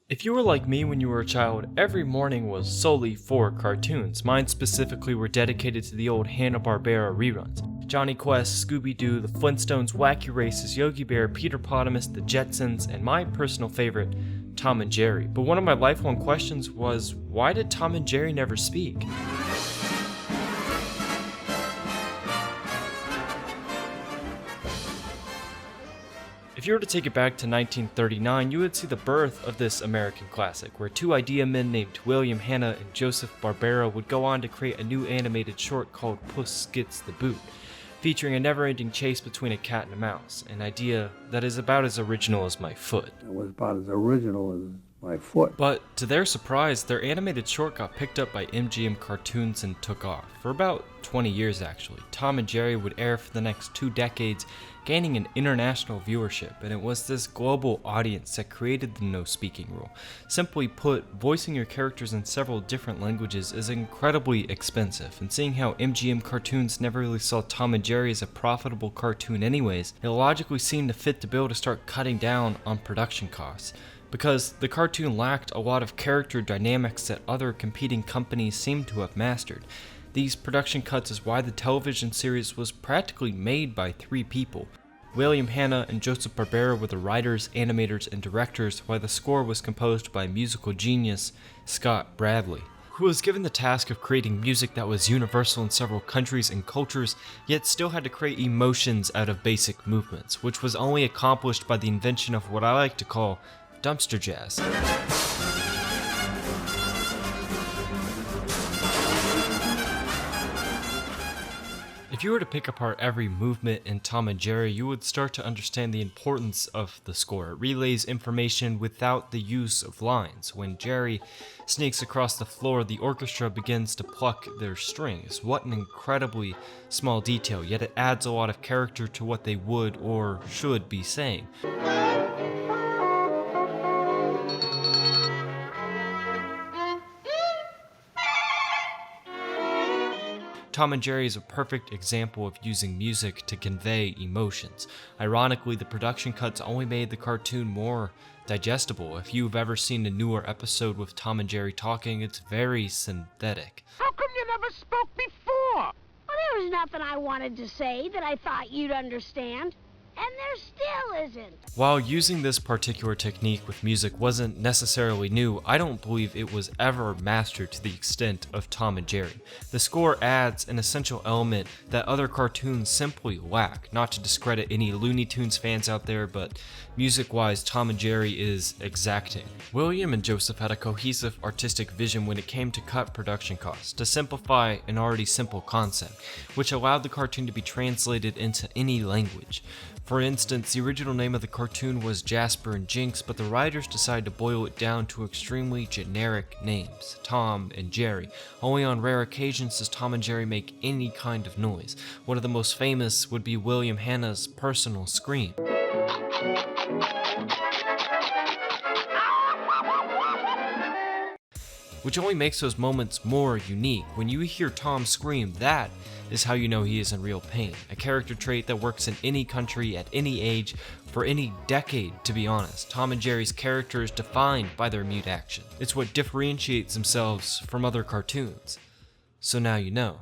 If you were like me when you were a child, every morning was solely for cartoons. Mine specifically were dedicated to the old Hanna Barbera reruns. Johnny Quest, Scooby-Doo, the Flintstones, Wacky Races, Yogi Bear, Peter Potamus, the Jetsons, and my personal favorite, Tom and Jerry. But one of my lifelong questions was, why did Tom and Jerry never speak? If you were to take it back to 1939, you would see the birth of this American classic, where two idea men named William Hanna and Joseph Barbera would go on to create a new animated short called Puss Gets the Boot, featuring a never-ending chase between a cat and a mouse, an idea that is about as original as my foot. It was about as original as my foot. But to their surprise, their animated short got picked up by MGM Cartoons and took off. For about 20 years actually. Tom and Jerry would air for the next 2 decades, gaining an international viewership, and it was this global audience that created the no speaking rule. Simply put, voicing your characters in several different languages is incredibly expensive, and seeing how MGM Cartoons never really saw Tom and Jerry as a profitable cartoon anyways, it logically seemed to fit the bill to start cutting down on production costs. Because the cartoon lacked a lot of character dynamics that other competing companies seemed to have mastered. These production cuts is why the television series was practically made by 3 people. William Hanna and Joseph Barbera were the writers, animators, and directors, while the score was composed by musical genius Scott Bradley, who was given the task of creating music that was universal in several countries and cultures, yet still had to create emotions out of basic movements, which was only accomplished by the invention of what I like to call dumpster jazz. If you were to pick apart every movement in Tom and Jerry, you would start to understand the importance of the score. It relays information without the use of lines. When Jerry sneaks across the floor, the orchestra begins to pluck their strings. What an incredibly small detail, yet it adds a lot of character to what they would or should be saying. Tom and Jerry is a perfect example of using music to convey emotions. Ironically, the production cuts only made the cartoon more digestible. If you've ever seen a newer episode with Tom and Jerry talking, it's very synthetic. How come you never spoke before? Well, there was nothing I wanted to say that I thought you'd understand. And there still isn't. While using this particular technique with music wasn't necessarily new, I don't believe it was ever mastered to the extent of Tom and Jerry. The score adds an essential element that other cartoons simply lack. Not to discredit any Looney Tunes fans out there, but music-wise, Tom and Jerry is exacting. William and Joseph had a cohesive artistic vision when it came to cut production costs, to simplify an already simple concept, which allowed the cartoon to be translated into any language. For instance, the original name of the cartoon was JASPER and JINX, but the writers decided to boil it down to extremely generic names, Tom and Jerry. Only on rare occasions does Tom and Jerry make any kind of noise. One of the most famous would be William Hanna's personal scream, which only makes those moments more unique. When you hear Tom scream, that is how you know he is in real pain. A character trait that works in any country, at any age, for any decade, to be honest. Tom and Jerry's character is defined by their mute action. It's what differentiates themselves from other cartoons. So now you know.